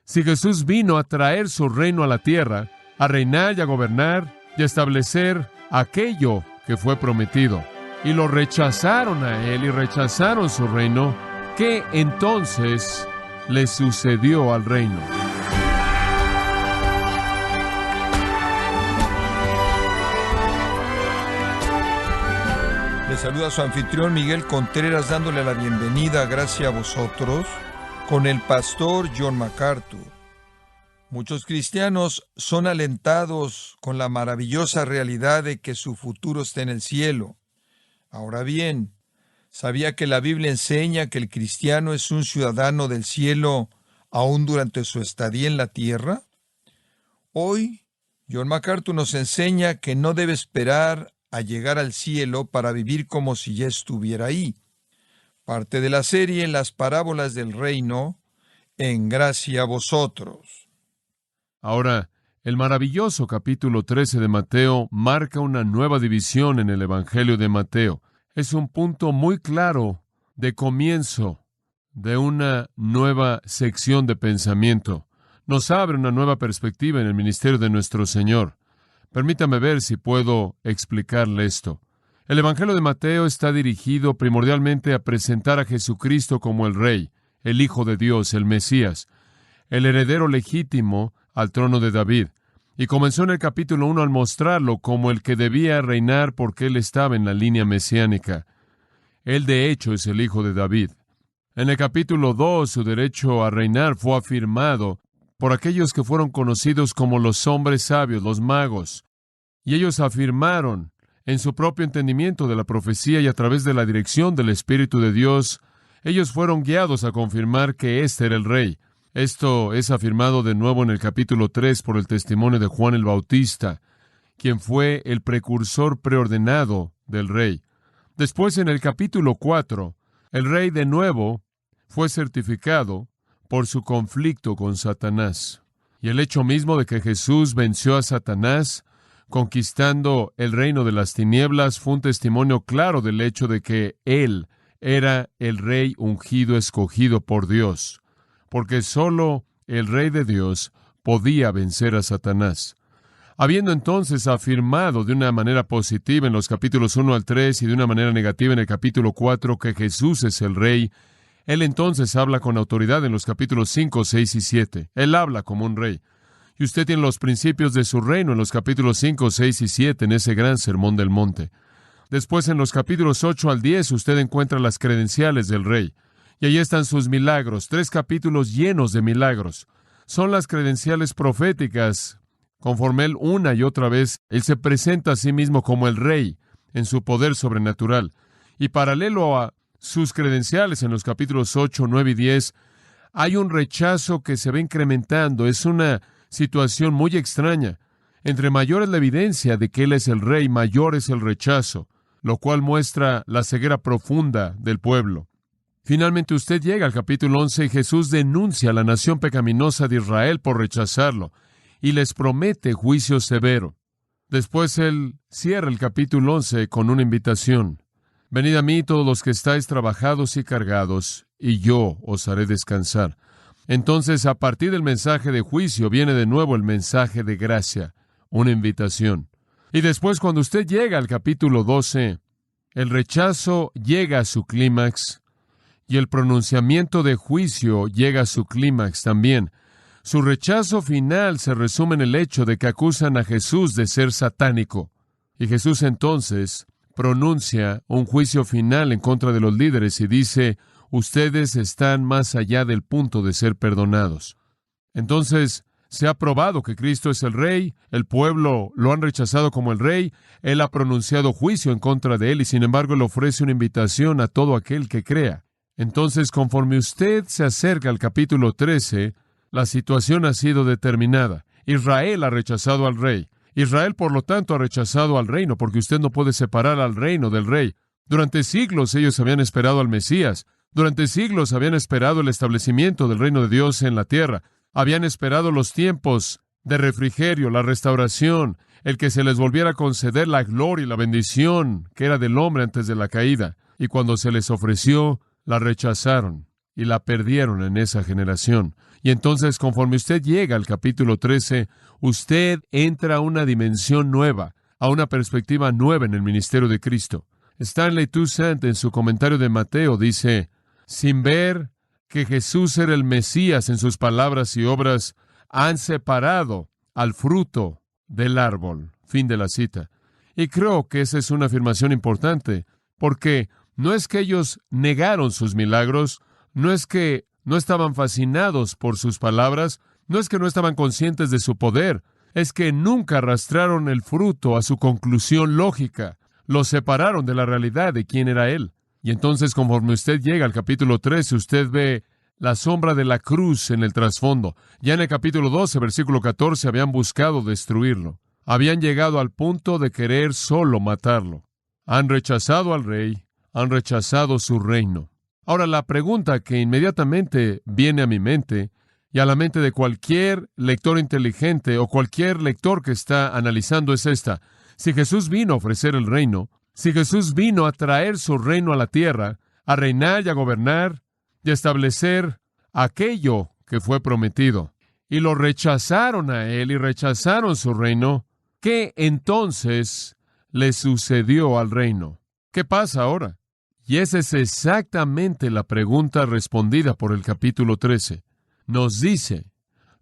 Si Jesús vino a traer su reino a la tierra, a reinar y a gobernar y a establecer aquello que fue prometido, y lo rechazaron a Él y rechazaron su reino, ¿qué entonces le sucedió al reino? Le saluda su anfitrión Miguel Contreras, dándole la bienvenida a Gracia a Vosotros con el pastor John MacArthur. Muchos cristianos son alentados con la maravillosa realidad de que su futuro está en el cielo. Ahora bien, ¿sabía que la Biblia enseña que el cristiano es un ciudadano del cielo aún durante su estadía en la tierra? Hoy, John MacArthur nos enseña que no debe esperar a llegar al cielo para vivir como si ya estuviera ahí. Parte de la serie Las parábolas del reino, en Gracia a Vosotros. Ahora, el maravilloso capítulo 13 de Mateo marca una nueva división en el Evangelio de Mateo. Es un punto muy claro de comienzo de una nueva sección de pensamiento. Nos abre una nueva perspectiva en el ministerio de nuestro Señor. Permítame ver si puedo explicarle esto. El Evangelio de Mateo está dirigido primordialmente a presentar a Jesucristo como el Rey, el Hijo de Dios, el Mesías, el heredero legítimo al trono de David. Y comenzó en el capítulo 1 al mostrarlo como el que debía reinar porque él estaba en la línea mesiánica. Él de hecho es el Hijo de David. En el capítulo 2 su derecho a reinar fue afirmado por aquellos que fueron conocidos como los hombres sabios, los magos. Y ellos afirmaron en su propio entendimiento de la profecía y a través de la dirección del Espíritu de Dios, ellos fueron guiados a confirmar que este era el Rey. Esto es afirmado de nuevo en el capítulo 3 por el testimonio de Juan el Bautista, quien fue el precursor preordenado del Rey. Después, en el capítulo 4, el Rey de nuevo fue certificado por su conflicto con Satanás. Y el hecho mismo de que Jesús venció a Satanás, conquistando el reino de las tinieblas, fue un testimonio claro del hecho de que Él era el Rey ungido, escogido por Dios, porque solo el Rey de Dios podía vencer a Satanás. Habiendo entonces afirmado de una manera positiva en los capítulos 1 al 3 y de una manera negativa en el capítulo 4 que Jesús es el Rey, Él entonces habla con autoridad en los capítulos 5, 6 y 7. Él habla como un rey. Y usted tiene los principios de su reino en los capítulos 5, 6 y 7 en ese gran sermón del monte. Después, en los capítulos 8 al 10, usted encuentra las credenciales del rey. Y allí están sus milagros, 3 capítulos llenos de milagros. Son las credenciales proféticas. Conforme Él una y otra vez, Él se presenta a sí mismo como el rey en su poder sobrenatural. Y paralelo a sus credenciales en los capítulos 8, 9 y 10, hay un rechazo que se va incrementando. Es una situación muy extraña. Entre mayor es la evidencia de que Él es el Rey, mayor es el rechazo, lo cual muestra la ceguera profunda del pueblo. Finalmente usted llega al capítulo 11 y Jesús denuncia a la nación pecaminosa de Israel por rechazarlo y les promete juicio severo. Después Él cierra el capítulo 11 con una invitación. Venid a mí todos los que estáis trabajados y cargados, y yo os haré descansar. Entonces, a partir del mensaje de juicio, viene de nuevo el mensaje de gracia, una invitación. Y después, cuando usted llega al capítulo 12, el rechazo llega a su clímax, y el pronunciamiento de juicio llega a su clímax también. Su rechazo final se resume en el hecho de que acusan a Jesús de ser satánico. Y Jesús entonces pronuncia un juicio final en contra de los líderes y dice: ustedes están más allá del punto de ser perdonados. Entonces, se ha probado que Cristo es el Rey, el pueblo lo han rechazado como el Rey, Él ha pronunciado juicio en contra de Él y sin embargo Él ofrece una invitación a todo aquel que crea. Entonces, conforme usted se acerca al capítulo 13, la situación ha sido determinada. Israel ha rechazado al Rey. Israel, por lo tanto, ha rechazado al reino, porque usted no puede separar al reino del Rey. Durante siglos ellos habían esperado al Mesías. Durante siglos habían esperado el establecimiento del reino de Dios en la tierra. Habían esperado los tiempos de refrigerio, la restauración, el que se les volviera a conceder la gloria y la bendición que era del hombre antes de la caída. Y cuando se les ofreció, la rechazaron. y la perdieron en esa generación. Y entonces, conforme usted llega al capítulo 13, usted entra a una dimensión nueva, a una perspectiva nueva en el ministerio de Cristo. Stanley Toussaint, en su comentario de Mateo, dice: sin ver que Jesús era el Mesías en sus palabras y obras, han separado al fruto del árbol. Fin de la cita. Y creo que esa es una afirmación importante, porque no es que ellos negaron sus milagros, no es que no estaban fascinados por sus palabras, no es que no estaban conscientes de su poder, es que nunca arrastraron el fruto a su conclusión lógica. Los separaron de la realidad de quién era Él. Y entonces, conforme usted llega al capítulo 13, usted ve la sombra de la cruz en el trasfondo. Ya en el capítulo 12, versículo 14, habían buscado destruirlo. Habían llegado al punto de querer solo matarlo. Han rechazado al rey, han rechazado su reino. Ahora, la pregunta que inmediatamente viene a mi mente y a la mente de cualquier lector inteligente o cualquier lector que está analizando es esta: si Jesús vino a ofrecer el reino, si Jesús vino a traer su reino a la tierra, a reinar y a gobernar y a establecer aquello que fue prometido, y lo rechazaron a Él y rechazaron su reino, ¿qué entonces le sucedió al reino? ¿Qué pasa ahora? Y esa es exactamente la pregunta respondida por el capítulo 13. Nos dice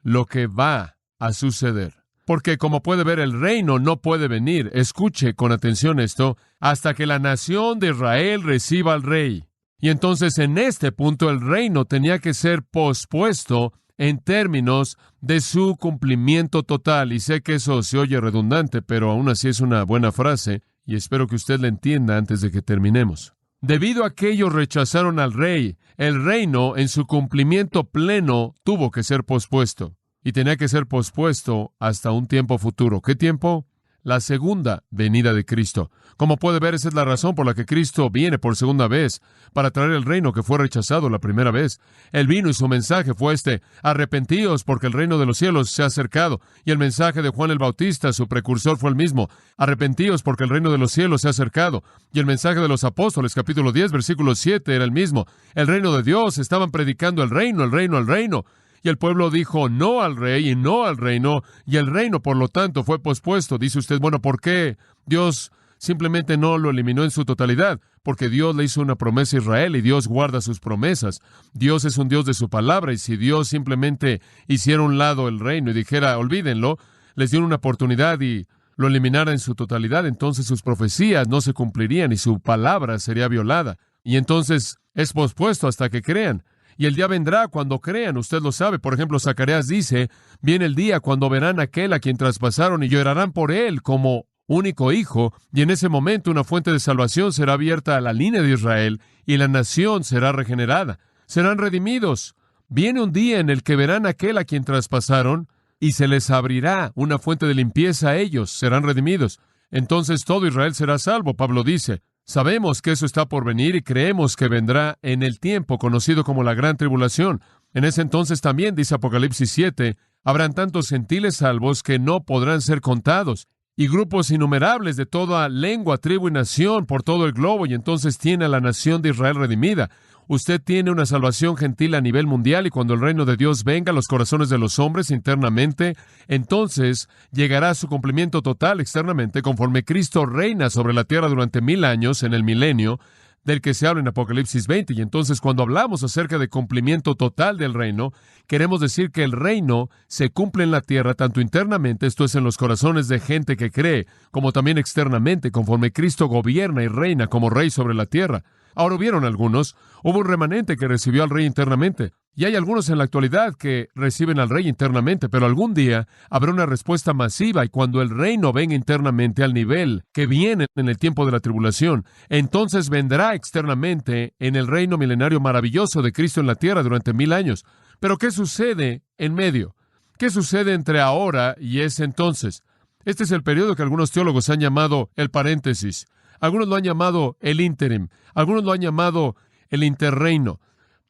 lo que va a suceder. Porque, como puede ver, el reino no puede venir, escuche con atención esto, hasta que la nación de Israel reciba al rey. Y entonces, en este punto, el reino tenía que ser pospuesto en términos de su cumplimiento total. Y sé que eso se oye redundante, pero aún así es una buena frase, y espero que usted la entienda antes de que terminemos. Debido a que ellos rechazaron al rey, el reino en su cumplimiento pleno tuvo que ser pospuesto. Y tenía que ser pospuesto hasta un tiempo futuro. ¿Qué tiempo? La segunda venida de Cristo. Como puede ver, esa es la razón por la que Cristo viene por segunda vez, para traer el reino que fue rechazado la primera vez. Él vino y su mensaje fue arrepentíos porque el reino de los cielos se ha acercado. Y el mensaje de Juan el Bautista, su precursor, fue el mismo: arrepentíos porque el reino de los cielos se ha acercado. Y el mensaje de los apóstoles, capítulo 10, versículo 7, era el mismo. El reino de Dios, estaban predicando el reino, el reino, el reino. Y el pueblo dijo no al rey y no al reino, y el reino, por lo tanto, fue pospuesto. Dice usted: bueno, ¿por qué Dios simplemente no lo eliminó en su totalidad? Porque Dios le hizo una promesa a Israel y Dios guarda sus promesas. Dios es un Dios de su palabra, y si Dios simplemente hiciera a un lado el reino y dijera olvídenlo, les dio una oportunidad y lo eliminara en su totalidad, entonces sus profecías no se cumplirían y su palabra sería violada. Y entonces es pospuesto hasta que crean. Y el día vendrá cuando crean, usted lo sabe. Por ejemplo, Zacarías dice: viene el día cuando verán a aquel a quien traspasaron y llorarán por él como único hijo, y en ese momento una fuente de salvación será abierta a la línea de Israel y la nación será regenerada. Serán redimidos. Viene un día en el que verán a aquel a quien traspasaron y se les abrirá una fuente de limpieza a ellos. Serán redimidos. Entonces todo Israel será salvo, Pablo dice. Sabemos que eso está por venir y creemos que vendrá en el tiempo conocido como la Gran Tribulación. En ese entonces también, dice Apocalipsis 7, habrán tantos gentiles salvos que no podrán ser contados, y grupos innumerables de toda lengua, tribu y nación por todo el globo, y entonces tiene a la nación de Israel redimida. Usted tiene una salvación gentil a nivel mundial, y cuando el reino de Dios venga a los corazones de los hombres internamente, entonces llegará a su cumplimiento total externamente, conforme Cristo reina sobre la tierra durante 1000 años en el milenio, del que se habla en Apocalipsis 20. Y entonces, cuando hablamos acerca de cumplimiento total del reino, queremos decir que el reino se cumple en la tierra tanto internamente, esto es, en los corazones de gente que cree, como también externamente, conforme Cristo gobierna y reina como rey sobre la tierra. Ahora hubieron algunos, hubo un remanente que recibió al rey internamente, y hay algunos en la actualidad que reciben al rey internamente, pero algún día habrá una respuesta masiva, y cuando el reino venga internamente al nivel que viene en el tiempo de la tribulación, entonces vendrá externamente en el reino milenario maravilloso de Cristo en la tierra durante 1000 años. Pero ¿qué sucede en medio? ¿Qué sucede entre ahora y ese entonces? Este es el periodo que algunos teólogos han llamado el paréntesis. Algunos lo han llamado el ínterim, algunos lo han llamado el interreino,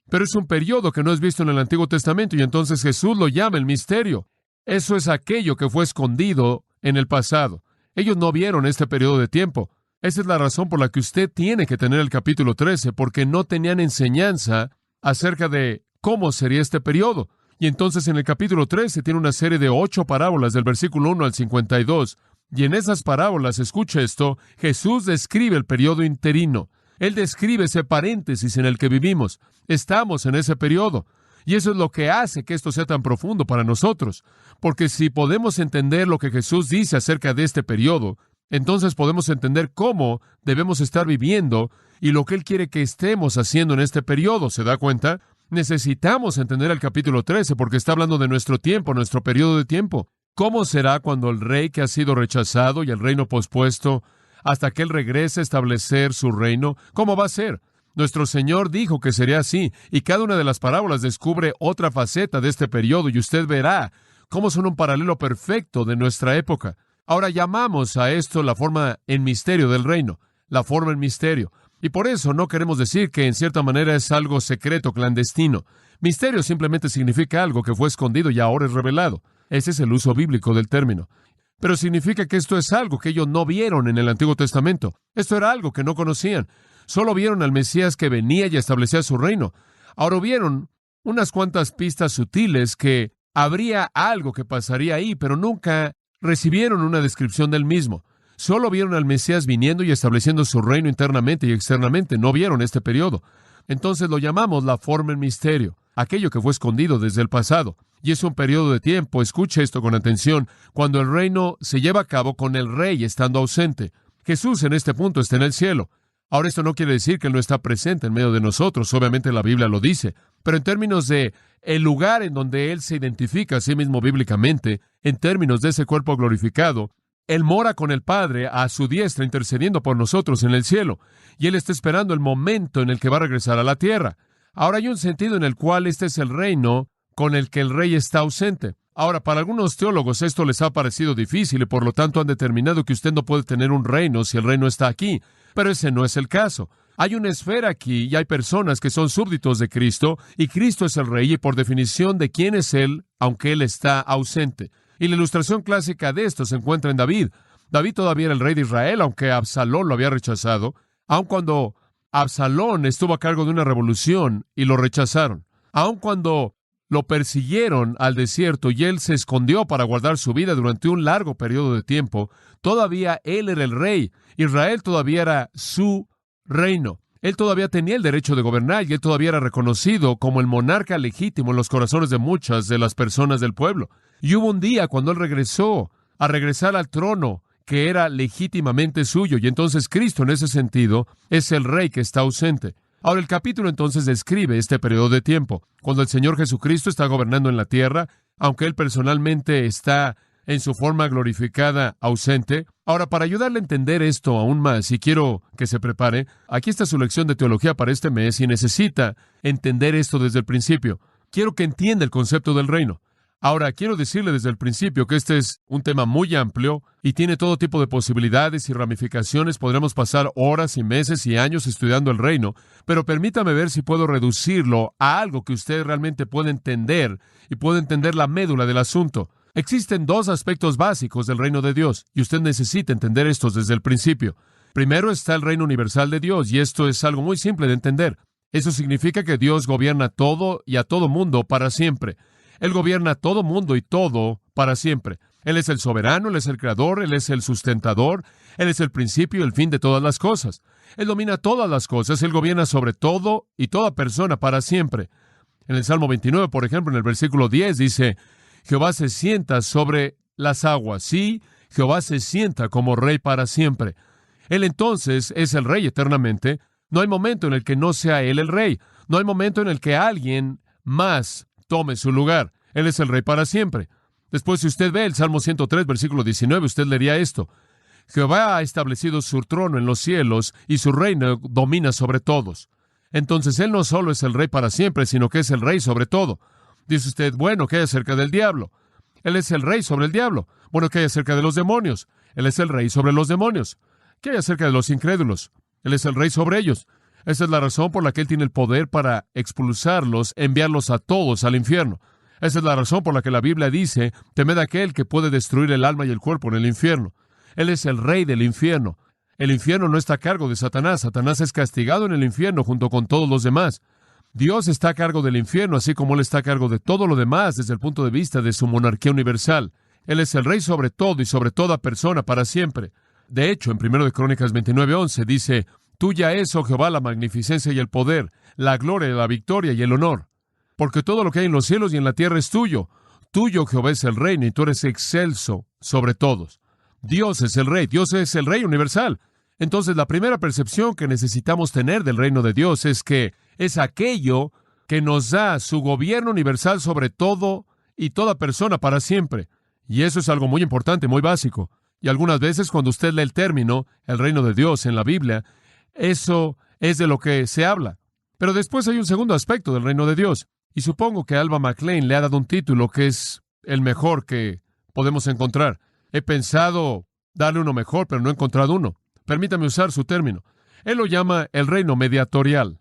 pero es un periodo que no es visto en el Antiguo Testamento, y entonces Jesús lo llama el misterio. Eso es aquello que fue escondido en el pasado. Ellos no vieron este periodo de tiempo. Esa es la razón por la que usted tiene que tener el capítulo 13, porque no tenían enseñanza acerca de cómo sería este periodo. Y entonces en el capítulo 13 tiene una serie de 8 parábolas del versículo 1 al 52. Y en esas parábolas, escucha esto, Jesús describe el periodo interino. Él describe ese paréntesis en el que vivimos. Estamos en ese periodo. Y eso es lo que hace que esto sea tan profundo para nosotros. Porque si podemos entender lo que Jesús dice acerca de este periodo, entonces podemos entender cómo debemos estar viviendo y lo que Él quiere que estemos haciendo en este periodo. ¿Se da cuenta? Necesitamos entender el capítulo 13 porque está hablando de nuestro tiempo, nuestro periodo de tiempo. ¿Cómo será cuando el rey que ha sido rechazado y el reino pospuesto, hasta que Él regrese a establecer su reino? ¿Cómo va a ser? Nuestro Señor dijo que sería así, y cada una de las parábolas descubre otra faceta de este periodo, y usted verá cómo son un paralelo perfecto de nuestra época. Ahora llamamos a esto la forma en misterio del reino, la forma en misterio. Y por eso no queremos decir que en cierta manera es algo secreto, clandestino. Misterio simplemente significa algo que fue escondido y ahora es revelado. Ese es el uso bíblico del término. Pero significa que esto es algo que ellos no vieron en el Antiguo Testamento. Esto era algo que no conocían. Solo vieron al Mesías que venía y establecía su reino. Ahora vieron unas cuantas pistas sutiles que habría algo que pasaría ahí, pero nunca recibieron una descripción del mismo. Solo vieron al Mesías viniendo y estableciendo su reino internamente y externamente. No vieron este periodo. Entonces lo llamamos la forma en misterio, aquello que fue escondido desde el pasado. Y es un periodo de tiempo, escuche esto con atención, cuando el reino se lleva a cabo con el rey estando ausente. Jesús en este punto está en el cielo. Ahora, esto no quiere decir que Él no está presente en medio de nosotros, obviamente la Biblia lo dice, pero en términos de el lugar en donde Él se identifica a sí mismo bíblicamente, en términos de ese cuerpo glorificado, Él mora con el Padre a su diestra intercediendo por nosotros en el cielo, y Él está esperando el momento en el que va a regresar a la tierra. Ahora hay un sentido en el cual este es el reino con el que el rey está ausente. Ahora, para algunos teólogos esto les ha parecido difícil y por lo tanto han determinado que usted no puede tener un reino si el reino está aquí. Pero ese no es el caso. Hay una esfera aquí y hay personas que son súbditos de Cristo y Cristo es el rey y por definición de quién es Él, aunque Él está ausente. Y la ilustración clásica de esto se encuentra en David. David todavía era el rey de Israel, aunque Absalón lo había rechazado, aun cuando Absalón estuvo a cargo de una revolución y lo rechazaron, aun cuando lo persiguieron al desierto y él se escondió para guardar su vida durante un largo periodo de tiempo, todavía él era el rey. Israel todavía era su reino. Él todavía tenía el derecho de gobernar y él todavía era reconocido como el monarca legítimo en los corazones de muchas de las personas del pueblo. Y hubo un día cuando él regresó a regresar al trono que era legítimamente suyo. Y entonces Cristo, en ese sentido, es el rey que está ausente. Ahora, el capítulo entonces describe este periodo de tiempo, cuando el Señor Jesucristo está gobernando en la tierra, aunque Él personalmente está en su forma glorificada ausente. Ahora, para ayudarle a entender esto aún más, y quiero que se prepare, aquí está su lección de teología para este mes, y necesita entender esto desde el principio. Quiero que entienda el concepto del reino. Ahora, quiero decirle desde el principio que este es un tema muy amplio y tiene todo tipo de posibilidades y ramificaciones. Podremos pasar horas y meses y años estudiando el reino, pero permítame ver si puedo reducirlo a algo que usted realmente puede entender y puede entender la médula del asunto. Existen dos aspectos básicos del reino de Dios y usted necesita entender estos desde el principio. Primero está el reino universal de Dios y esto es algo muy simple de entender. Eso significa que Dios gobierna todo y a todo mundo para siempre. Él gobierna a todo mundo y todo para siempre. Él es el soberano, Él es el creador, Él es el sustentador, Él es el principio y el fin de todas las cosas. Él domina todas las cosas, Él gobierna sobre todo y toda persona para siempre. En el Salmo 29, por ejemplo, en el versículo 10 dice, Jehová se sienta sobre las aguas. Sí, Jehová se sienta como rey para siempre. Él entonces es el rey eternamente. No hay momento en el que no sea Él el rey. No hay momento en el que alguien más tome su lugar. Él es el rey para siempre. Después, si usted ve el Salmo 103, versículo 19, usted leería esto. Jehová ha establecido su trono en los cielos y su reino domina sobre todos. Entonces, Él no solo es el rey para siempre, sino que es el rey sobre todo. Dice usted, bueno, ¿qué hay acerca del diablo? Él es el rey sobre el diablo. Bueno, ¿qué hay acerca de los demonios? Él es el rey sobre los demonios. ¿Qué hay acerca de los incrédulos? Él es el rey sobre ellos. Esa es la razón por la que Él tiene el poder para expulsarlos, enviarlos a todos al infierno. Esa es la razón por la que la Biblia dice, temed a aquel que puede destruir el alma y el cuerpo en el infierno. Él es el rey del infierno. El infierno no está a cargo de Satanás. Satanás es castigado en el infierno junto con todos los demás. Dios está a cargo del infierno, así como Él está a cargo de todo lo demás desde el punto de vista de su monarquía universal. Él es el Rey sobre todo y sobre toda persona para siempre. De hecho, en 1 de Crónicas 29:11 dice, «Tuya es, oh Jehová, la magnificencia y el poder, la gloria, la victoria y el honor. Porque todo lo que hay en los cielos y en la tierra es tuyo. Tuyo, Jehová, es el reino y tú eres excelso sobre todos». Dios es el Rey, Dios es el Rey universal. Entonces, la primera percepción que necesitamos tener del reino de Dios es que es aquello que nos da su gobierno universal sobre todo y toda persona para siempre. Y eso es algo muy importante, muy básico. Y algunas veces cuando usted lee el término, el reino de Dios en la Biblia, eso es de lo que se habla. Pero después hay un segundo aspecto del reino de Dios. Y supongo que Alba McClain le ha dado un título que es el mejor que podemos encontrar. He pensado darle uno mejor, pero no he encontrado uno. Permítame usar su término. Él lo llama el reino mediatorial.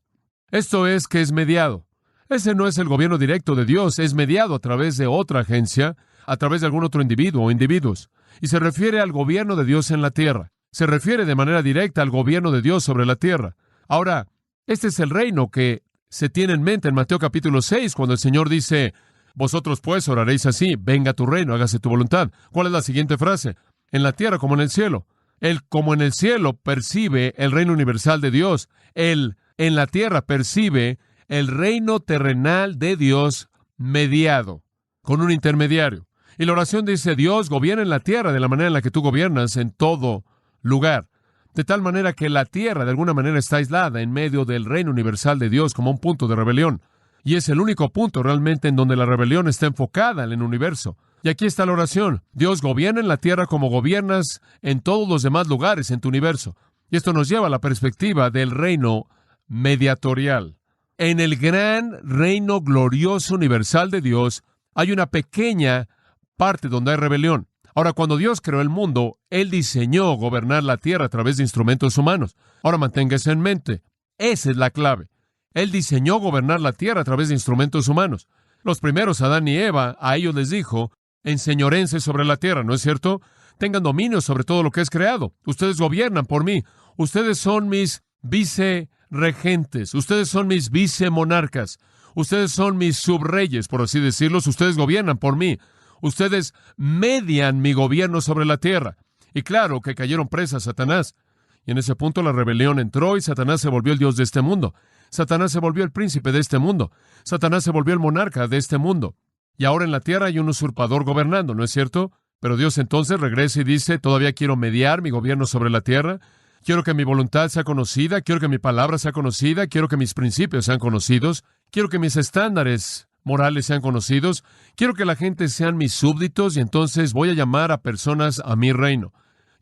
Esto es que es mediado. Ese no es el gobierno directo de Dios, es mediado a través de otra agencia, a través de algún otro individuo o individuos. Y se refiere al gobierno de Dios en la tierra. Se refiere de manera directa al gobierno de Dios sobre la tierra. Ahora, este es el reino que se tiene en mente en Mateo capítulo 6, cuando el Señor dice, «Vosotros pues oraréis así, venga tu reino, hágase tu voluntad». ¿Cuál es la siguiente frase? En la tierra como en el cielo. Él, como en el cielo, percibe el reino universal de Dios. Él, en la tierra, percibe el reino terrenal de Dios mediado, con un intermediario. Y la oración dice, Dios gobierna en la tierra de la manera en la que tú gobiernas en todo lugar. De tal manera que la tierra, de alguna manera, está aislada en medio del reino universal de Dios como un punto de rebelión. Y es el único punto realmente en donde la rebelión está enfocada en el universo. Y aquí está la oración. Dios gobierna en la tierra como gobiernas en todos los demás lugares en tu universo. Y esto nos lleva a la perspectiva del reino mediatorial. En el gran reino glorioso universal de Dios hay una pequeña parte donde hay rebelión. Ahora, cuando Dios creó el mundo, Él diseñó gobernar la tierra a través de instrumentos humanos. Ahora, mantenga eso en mente. Esa es la clave. Él diseñó gobernar la tierra a través de instrumentos humanos. Los primeros, Adán y Eva, a ellos les dijo, enseñorense sobre la tierra, ¿no es cierto? Tengan dominio sobre todo lo que es creado. Ustedes gobiernan por mí. Ustedes son mis vicerregentes. Ustedes son mis vicemonarcas. Ustedes son mis subreyes, por así decirlo. Ustedes gobiernan por mí. Ustedes median mi gobierno sobre la tierra. Y claro que cayeron presas a Satanás. Y en ese punto la rebelión entró y Satanás se volvió el dios de este mundo. Satanás se volvió el príncipe de este mundo. Satanás se volvió el monarca de este mundo. Y ahora en la tierra hay un usurpador gobernando, ¿no es cierto? Pero Dios entonces regresa y dice, todavía quiero mediar mi gobierno sobre la tierra. Quiero que mi voluntad sea conocida. Quiero que mi palabra sea conocida. Quiero que mis principios sean conocidos. Quiero que mis estándares morales sean conocidos. Quiero que la gente sean mis súbditos y entonces voy a llamar a personas a mi reino.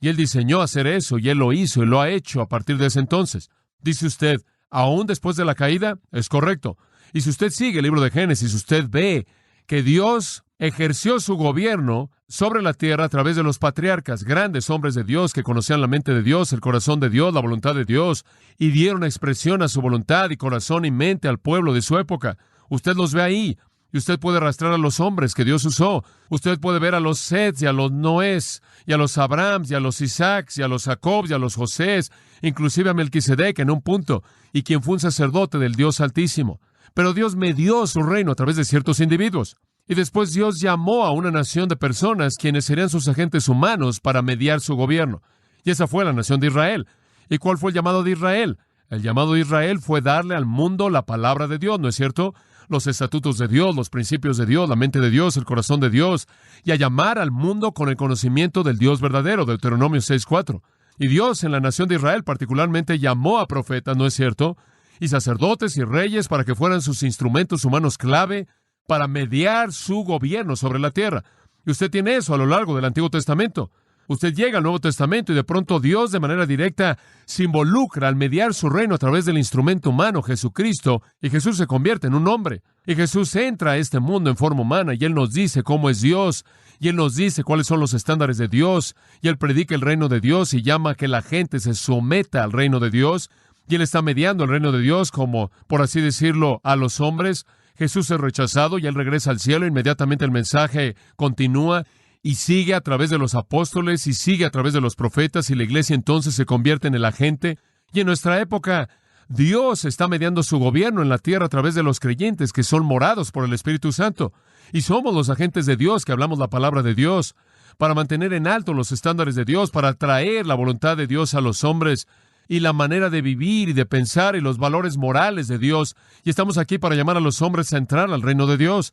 Y Él diseñó hacer eso y Él lo hizo y lo ha hecho a partir de ese entonces. Dice usted, ¿aún después de la caída? Es correcto. Y si usted sigue el libro de Génesis, usted ve que Dios ejerció su gobierno sobre la tierra a través de los patriarcas, grandes hombres de Dios que conocían la mente de Dios, el corazón de Dios, la voluntad de Dios, y dieron expresión a su voluntad y corazón y mente al pueblo de su época. Usted los ve ahí, y usted puede arrastrar a los hombres que Dios usó. Usted puede ver a los Sets y a los Noés, y a los Abrahams, y a los Isaacs, y a los Jacobs, y a los Josés, inclusive a Melquisedec en un punto, y quien fue un sacerdote del Dios Altísimo. Pero Dios medió su reino a través de ciertos individuos. Y después Dios llamó a una nación de personas quienes serían sus agentes humanos para mediar su gobierno. Y esa fue la nación de Israel. ¿Y cuál fue el llamado de Israel? El llamado de Israel fue darle al mundo la palabra de Dios, ¿no es cierto? Los estatutos de Dios, los principios de Dios, la mente de Dios, el corazón de Dios, y a llamar al mundo con el conocimiento del Dios verdadero, Deuteronomio 6:4. Y Dios en la nación de Israel particularmente llamó a profetas, ¿no es cierto? Y sacerdotes y reyes para que fueran sus instrumentos humanos clave para mediar su gobierno sobre la tierra. Y usted tiene eso a lo largo del Antiguo Testamento. Usted llega al Nuevo Testamento y de pronto Dios de manera directa se involucra al mediar su reino a través del instrumento humano, Jesucristo, y Jesús se convierte en un hombre. Y Jesús entra a este mundo en forma humana y Él nos dice cómo es Dios, y Él nos dice cuáles son los estándares de Dios, y Él predica el reino de Dios y llama a que la gente se someta al reino de Dios, y Él está mediando el reino de Dios como, por así decirlo, a los hombres. Jesús es rechazado y Él regresa al cielo. Inmediatamente el mensaje continúa y sigue a través de los apóstoles y sigue a través de los profetas y la iglesia entonces se convierte en el agente. Y en nuestra época, Dios está mediando su gobierno en la tierra a través de los creyentes que son morados por el Espíritu Santo. Y somos los agentes de Dios que hablamos la palabra de Dios para mantener en alto los estándares de Dios, para traer la voluntad de Dios a los hombres y la manera de vivir y de pensar y los valores morales de Dios. Y estamos aquí para llamar a los hombres a entrar al reino de Dios.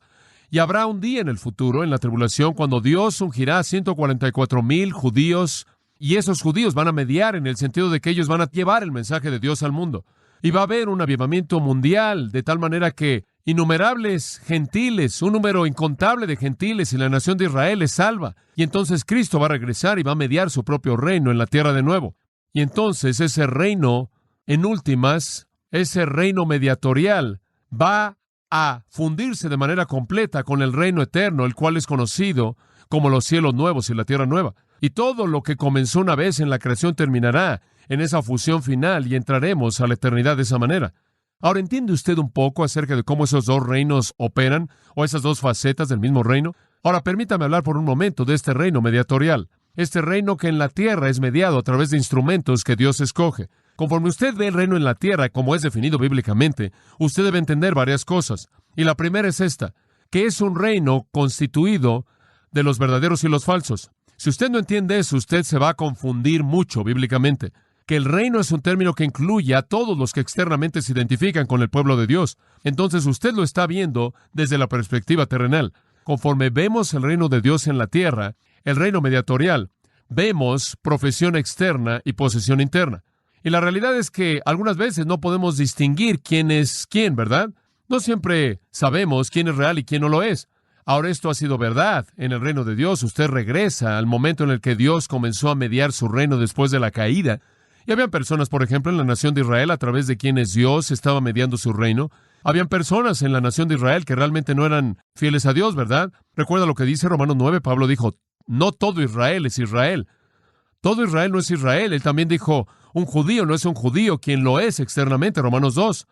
Y habrá un día en el futuro, en la tribulación, cuando Dios ungirá a 144,000 judíos, y esos judíos van a mediar en el sentido de que ellos van a llevar el mensaje de Dios al mundo. Y va a haber un avivamiento mundial, de tal manera que innumerables gentiles, un número incontable de gentiles y la nación de Israel es salva. Y entonces Cristo va a regresar y va a mediar su propio reino en la tierra de nuevo. Y entonces ese reino, en últimas, ese reino mediatorial, va a fundirse de manera completa con el reino eterno, el cual es conocido como los cielos nuevos y la tierra nueva. Y todo lo que comenzó una vez en la creación terminará en esa fusión final y entraremos a la eternidad de esa manera. Ahora, ¿entiende usted un poco acerca de cómo esos dos reinos operan, o esas dos facetas del mismo reino? Ahora, permítame hablar por un momento de este reino mediatorial, este reino que en la tierra es mediado a través de instrumentos que Dios escoge. Conforme usted ve el reino en la tierra, como es definido bíblicamente, usted debe entender varias cosas. Y la primera es esta, que es un reino constituido de los verdaderos y los falsos. Si usted no entiende eso, usted se va a confundir mucho bíblicamente. Que el reino es un término que incluye a todos los que externamente se identifican con el pueblo de Dios. Entonces usted lo está viendo desde la perspectiva terrenal. Conforme vemos el reino de Dios en la tierra, el reino mediatorial, vemos profesión externa y posesión interna. Y la realidad es que algunas veces no podemos distinguir quién es quién, ¿verdad? No siempre sabemos quién es real y quién no lo es. Ahora, esto ha sido verdad en el reino de Dios. Usted regresa al momento en el que Dios comenzó a mediar su reino después de la caída. Y habían personas, por ejemplo, en la nación de Israel, a través de quienes Dios estaba mediando su reino. Habían personas en la nación de Israel que realmente no eran fieles a Dios, ¿verdad? Recuerda lo que dice Romanos 9, Pablo dijo, no todo Israel es Israel. Todo Israel no es Israel. Él también dijo, un judío no es un judío quien lo es externamente, Romanos 2,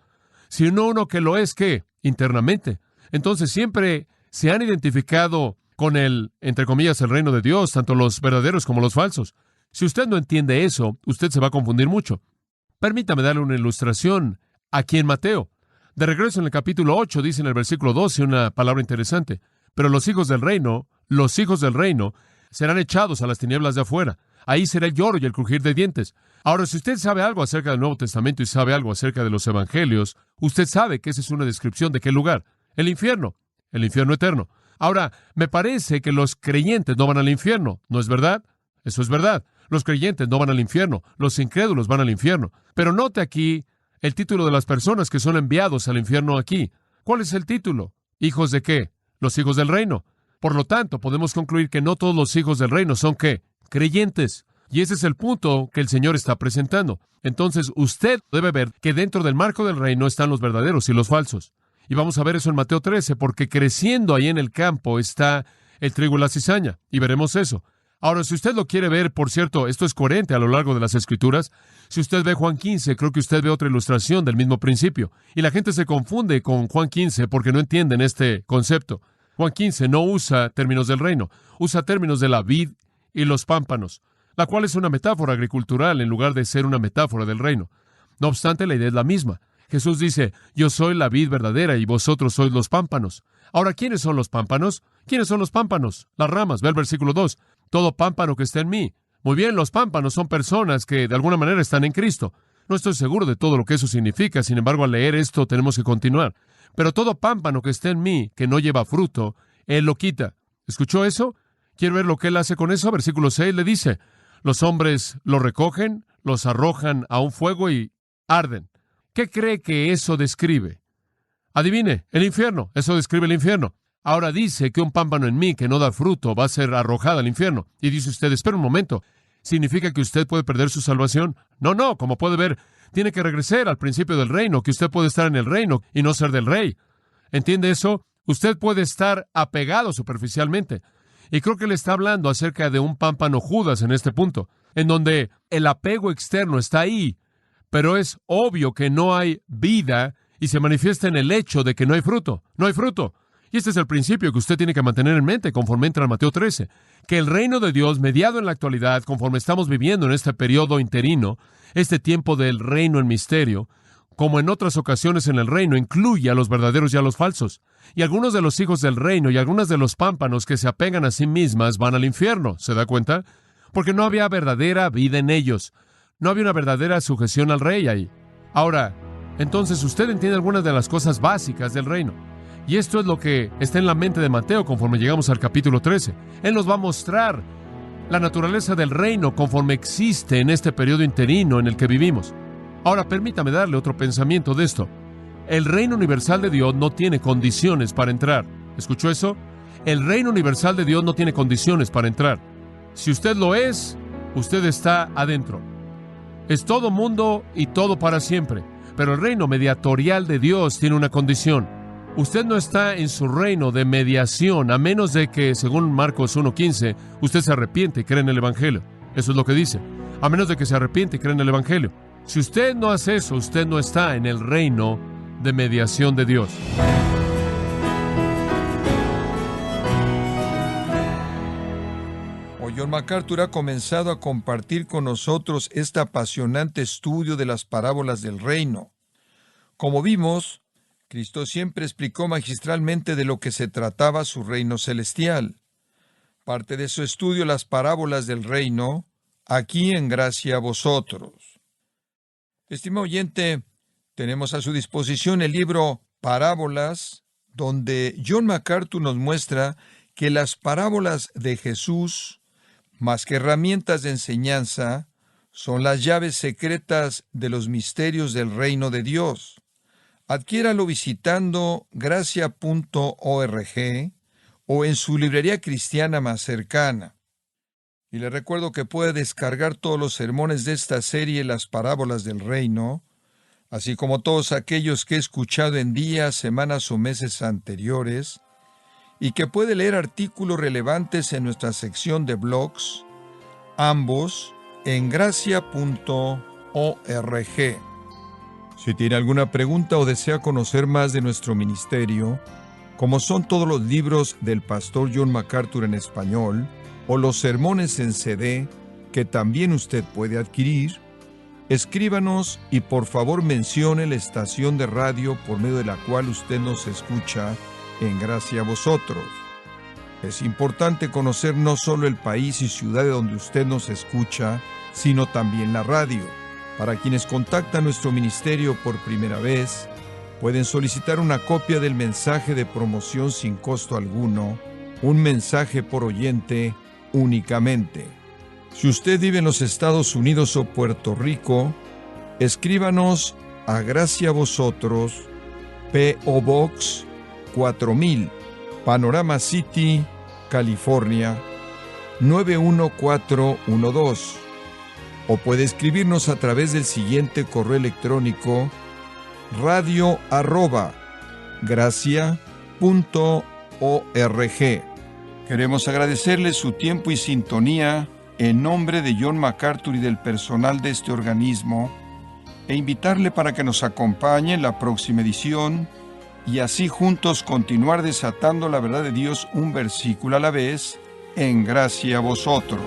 sino uno que lo es, ¿qué? Internamente. Entonces siempre se han identificado con el, entre comillas, el reino de Dios, tanto los verdaderos como los falsos. Si usted no entiende eso, usted se va a confundir mucho. Permítame darle una ilustración aquí en Mateo. De regreso en el capítulo 8, dice en el versículo 12 una palabra interesante. Pero los hijos del reino, serán echados a las tinieblas de afuera. Ahí será el lloro y el crujir de dientes. Ahora, si usted sabe algo acerca del Nuevo Testamento y sabe algo acerca de los Evangelios, usted sabe que esa es una descripción de qué lugar. El infierno eterno. Ahora, me parece que los creyentes no van al infierno, ¿no es verdad? Eso es verdad. Los creyentes no van al infierno, los incrédulos van al infierno. Pero note aquí el título de las personas que son enviados al infierno aquí. ¿Cuál es el título? ¿Hijos de qué? Los hijos del reino. Por lo tanto, podemos concluir que no todos los hijos del reino son ¿qué? Creyentes. Y ese es el punto que el Señor está presentando. Entonces, usted debe ver que dentro del marco del reino están los verdaderos y los falsos. Y vamos a ver eso en Mateo 13, porque creciendo ahí en el campo está el trigo y la cizaña. Y veremos eso. Ahora, si usted lo quiere ver, por cierto, esto es coherente a lo largo de las Escrituras. Si usted ve Juan 15, creo que usted ve otra ilustración del mismo principio. Y la gente se confunde con Juan 15 porque no entienden este concepto. Juan 15 no usa términos del reino, usa términos de la vid y los pámpanos, la cual es una metáfora agricultural en lugar de ser una metáfora del reino. No obstante, la idea es la misma. Jesús dice, yo soy la vid verdadera y vosotros sois los pámpanos. Ahora, ¿quiénes son los pámpanos? ¿Quiénes son los pámpanos? Las ramas. Ve el versículo 2. Todo pámpano que esté en mí. Muy bien, los pámpanos son personas que de alguna manera están en Cristo. No estoy seguro de todo lo que eso significa, sin embargo, al leer esto tenemos que continuar. Pero todo pámpano que esté en mí, que no lleva fruto, Él lo quita. ¿Escuchó eso? ¿Quiere ver lo que Él hace con eso? Versículo 6 le dice, los hombres lo recogen, los arrojan a un fuego y arden. ¿Qué cree que eso describe? Adivine, el infierno. Eso describe el infierno. Ahora dice que un pámpano en mí que no da fruto va a ser arrojado al infierno. Y dice usted, espera un momento, ¿significa que usted puede perder su salvación? No, como puede ver, tiene que regresar al principio del reino, que usted puede estar en el reino y no ser del rey. ¿Entiende eso? Usted puede estar apegado superficialmente. Y creo que le está hablando acerca de un pámpano Judas en este punto, en donde el apego externo está ahí, pero es obvio que no hay vida y se manifiesta en el hecho de que no hay fruto. No hay fruto. Y este es el principio que usted tiene que mantener en mente conforme entra en Mateo 13, que el reino de Dios, mediado en la actualidad, conforme estamos viviendo en este periodo interino, este tiempo del reino en misterio, como en otras ocasiones en el reino, incluye a los verdaderos y a los falsos. Y algunos de los hijos del reino y algunas de los pámpanos que se apegan a sí mismas van al infierno. ¿Se da cuenta? Porque no había verdadera vida en ellos. No había una verdadera sujeción al rey ahí. Ahora, entonces usted entiende algunas de las cosas básicas del reino. Y esto es lo que está en la mente de Mateo conforme llegamos al capítulo 13. Él nos va a mostrar la naturaleza del reino conforme existe en este periodo interino en el que vivimos. Ahora, permítame darle otro pensamiento de esto. El reino universal de Dios no tiene condiciones para entrar. ¿Escuchó eso? El reino universal de Dios no tiene condiciones para entrar. Si usted lo es, usted está adentro. Es todo mundo y todo para siempre. Pero el reino mediatorial de Dios tiene una condición. Usted no está en su reino de mediación, a menos de que, según Marcos 1:15, usted se arrepiente y cree en el Evangelio. Eso es lo que dice. A menos de que se arrepiente y cree en el Evangelio. Si usted no hace eso, usted no está en el reino de mediación de Dios. John MacArthur ha comenzado a compartir con nosotros este apasionante estudio de las parábolas del reino. Como vimos, Cristo siempre explicó magistralmente de lo que se trataba su reino celestial. Parte de su estudio, las parábolas del reino, aquí en Gracia a Vosotros. Estimado oyente, tenemos a su disposición el libro Parábolas, donde John MacArthur nos muestra que las parábolas de Jesús, más que herramientas de enseñanza, son las llaves secretas de los misterios del reino de Dios. Adquiéralo visitando gracia.org o en su librería cristiana más cercana. Y le recuerdo que puede descargar todos los sermones de esta serie, Las Parábolas del Reino, así como todos aquellos que he escuchado en días, semanas o meses anteriores, y que puede leer artículos relevantes en nuestra sección de blogs, ambos en gracia.org. Si tiene alguna pregunta o desea conocer más de nuestro ministerio, como son todos los libros del pastor John MacArthur en español, o los sermones en CD, que también usted puede adquirir, escríbanos y por favor mencione la estación de radio por medio de la cual usted nos escucha en Gracia a Vosotros. Es importante conocer no solo el país y ciudad de donde usted nos escucha, sino también la radio. Para quienes contactan nuestro ministerio por primera vez, pueden solicitar una copia del mensaje de promoción sin costo alguno, un mensaje por oyente únicamente. Si usted vive en los Estados Unidos o Puerto Rico, escríbanos a Gracia a Vosotros, P.O. Box 4000, Panorama City, California, 91412. O puede escribirnos a través del siguiente correo electrónico: radio@gracia.org. Queremos agradecerle su tiempo y sintonía en nombre de John MacArthur y del personal de este organismo, e invitarle para que nos acompañe en la próxima edición y así juntos continuar desatando la verdad de Dios un versículo a la vez en Gracia a Vosotros.